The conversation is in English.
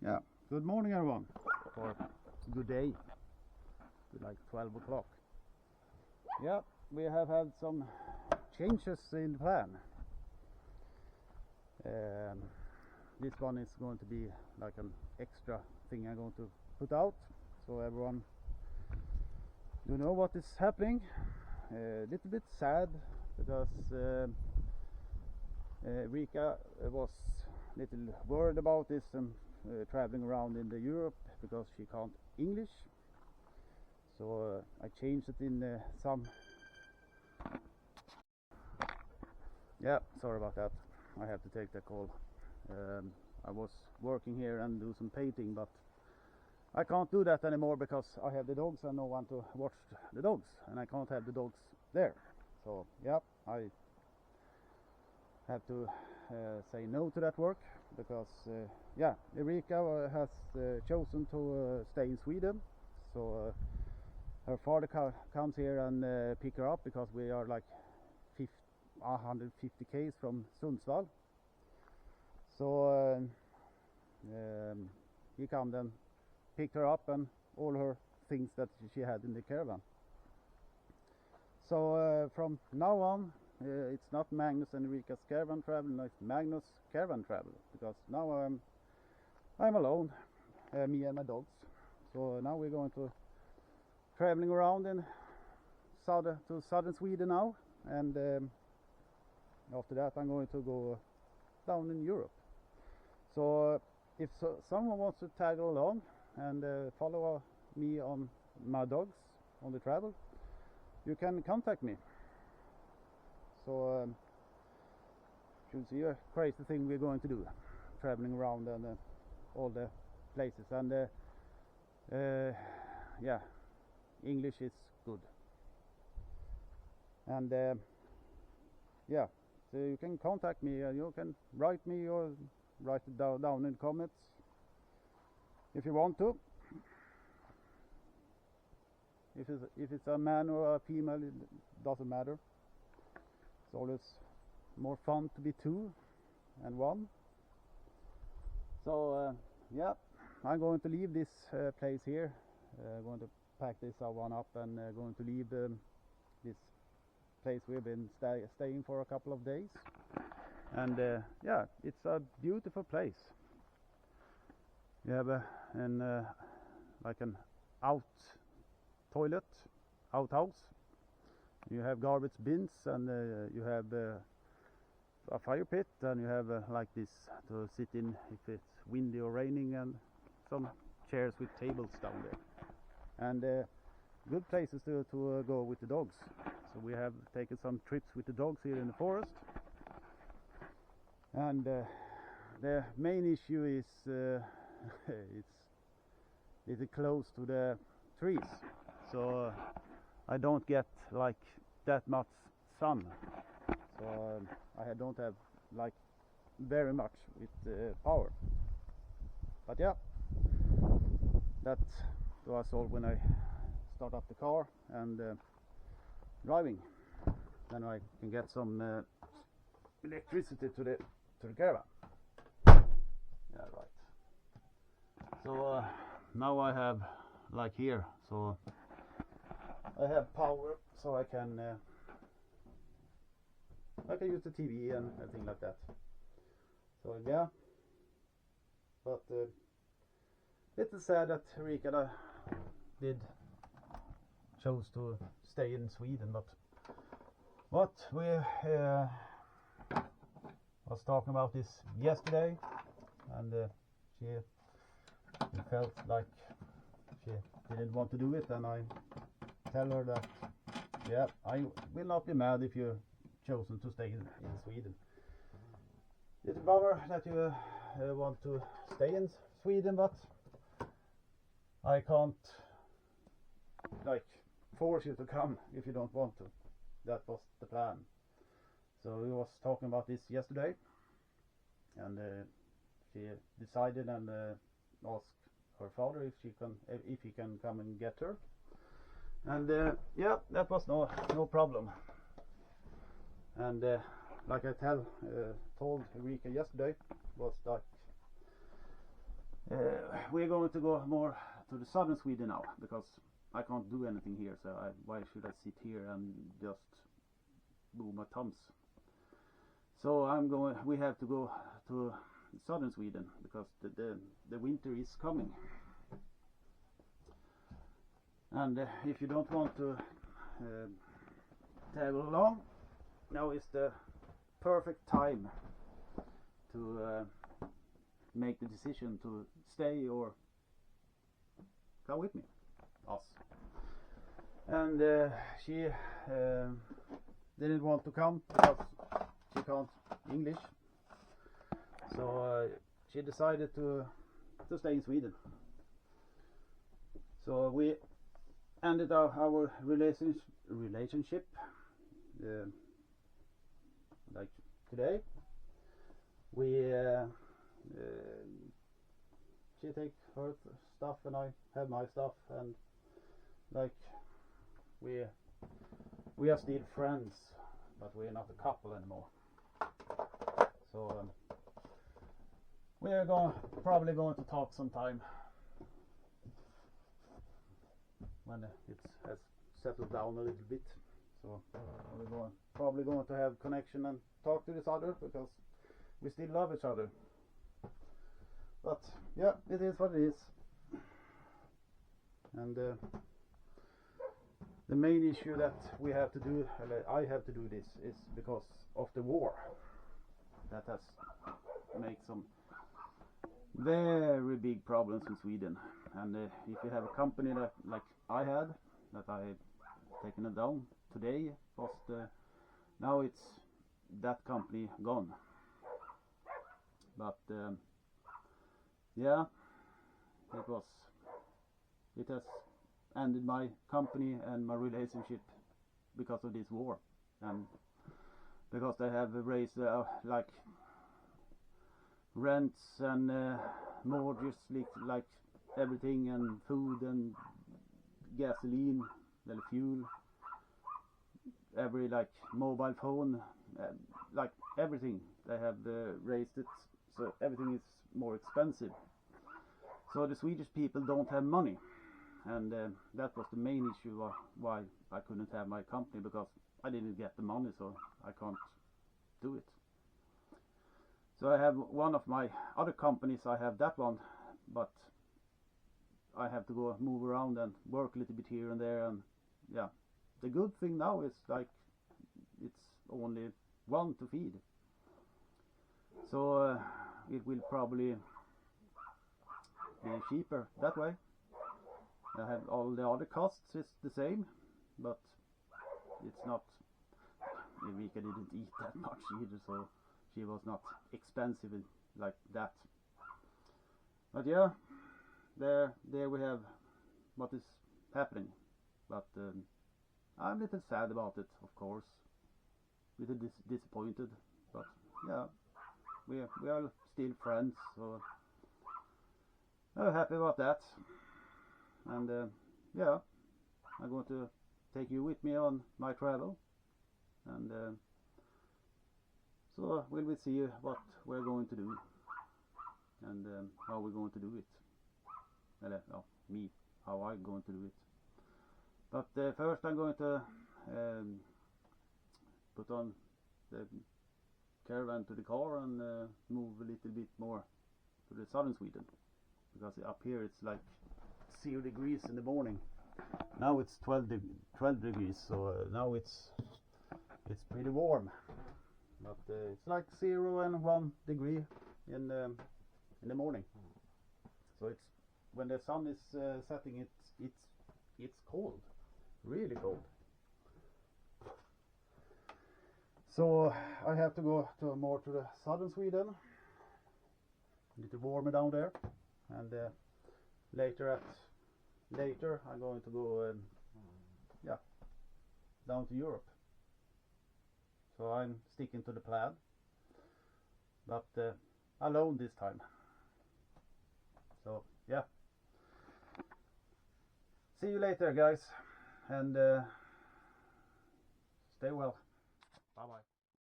Yeah, good morning everyone, or good day, it's like 12 o'clock. Yeah, we have had some changes in the plan. This one is going to be like an extra thing I'm going to put out, so everyone you know what is happening. A little bit sad because Rika was a little worried about this and traveling around in the Europe because she can't English, so I changed it in some. Yeah, sorry about that, I have to take the call. I was working here and do some painting, but I can't do that anymore because I have the dogs and no one to watch the dogs, and I can't have the dogs there. So yeah, I have to say no to that work because yeah, Erika has chosen to stay in Sweden. So her father comes here and pick her up because we are like 150 km from Sundsvall. So he come then picked her up and all her things that she had in the caravan. So from now on it's not Magnus and Erika's caravan travel, no, it's Magnus caravan travel, because now I'm alone, me and my dogs. So now we're going to traveling around in southern Sweden now, and after that I'm going to go down in Europe. So if someone wants to tag along and follow me on my dogs on the travel, you can contact me. So you see a crazy thing we're going to do, traveling around and all the places, and yeah, English is good, and yeah, so you can contact me, you can write me or write it down in the comments if you want to. If it's a man or a female, it doesn't matter. It's always more fun to be two and one. So yeah, I'm going to leave this place here. Going to pack this one up and going to leave this place we've been staying for a couple of days. And yeah, it's a beautiful place. You have like an outhouse. You have garbage bins, and you have a fire pit, and you have like this to sit in if it's windy or raining, and some chairs with tables down there, and good places to go with the dogs. So we have taken some trips with the dogs here in the forest, and the main issue is it's close to the trees, so I don't get like that much sun, so I don't have like very much with power. But yeah, that was all when I start up the car and driving, then I can get some electricity to the caravan. Yeah, right. So now I have like here, so I have power, so I can use the TV and everything like that. So yeah, but it's sad that Rika chose to stay in Sweden, but what we was talking about this yesterday, and she felt like she didn't want to do it, and I tell her that yeah, I will not be mad if you chosen to stay in Sweden. It's a bummer that you want to stay in Sweden, but I can't like force you to come if you don't want to. That was the plan. So we was talking about this yesterday, and she decided and asked her father if he can come and get her, and yeah, that was no problem. And like I told Erika yesterday, was like we're going to go more to the southern Sweden now, because I can't do anything here, so why should I sit here and just move my thumbs? So we have to go to southern Sweden, because the winter is coming. And if you don't want to tag along, now is the perfect time to make the decision to stay or come with me, us. And she didn't want to come because she can't English, so she decided to stay in Sweden. So we ended our relationship like today. She take her stuff and I have my stuff, and like we are still friends, but we're not a couple anymore. So we are probably going to talk sometime when it has settled down a little bit. So we're probably going to have connection and talk to each other, because we still love each other. But yeah, it is what it is. And the main issue that we have to do, I have to do this, is because of the war. That has made some very big problems in Sweden. And if you have a company that, like I had, that I taken it down today, now it's that company gone. But yeah, it has ended my company and my relationship because of this war, and because they have raised like rents and mortgages, like everything, and food and gasoline, and fuel, every like mobile phone, like everything. They have raised it, so everything is more expensive. So the Swedish people don't have money, and that was the main issue why I couldn't have my company, because I didn't get the money, so I can't do it. So I have one of my other companies, I have that one, but I have to go move around and work a little bit here and there, and yeah. The good thing now is like it's only one to feed, so it will probably be cheaper that way. I have all the other costs is the same, but it's not. Erika didn't eat that much either, so she was not expensive like that. But yeah, there we have what is happening. But I'm a little sad about it, of course, a little disappointed, but yeah, we are still friends, so I'm happy about that. And yeah, I'm going to take you with me on my travel, and so we will see what we're going to do, and how we're going to do it. Me, how I'm going to do it. But first I'm going to put on the caravan to the car and move a little bit more to the southern Sweden, because up here it's like 0 degrees in the morning. Now it's 12 degrees, so now it's pretty warm. But it's like 0 and 1 degree in the morning. So it's when the sun is setting, it's cold, really cold. So I have to go more to the southern Sweden, a little warmer down there, and later I'm going to go down to Europe. So I'm sticking to the plan, but alone this time. So yeah, see you later, guys, and stay well. Bye bye.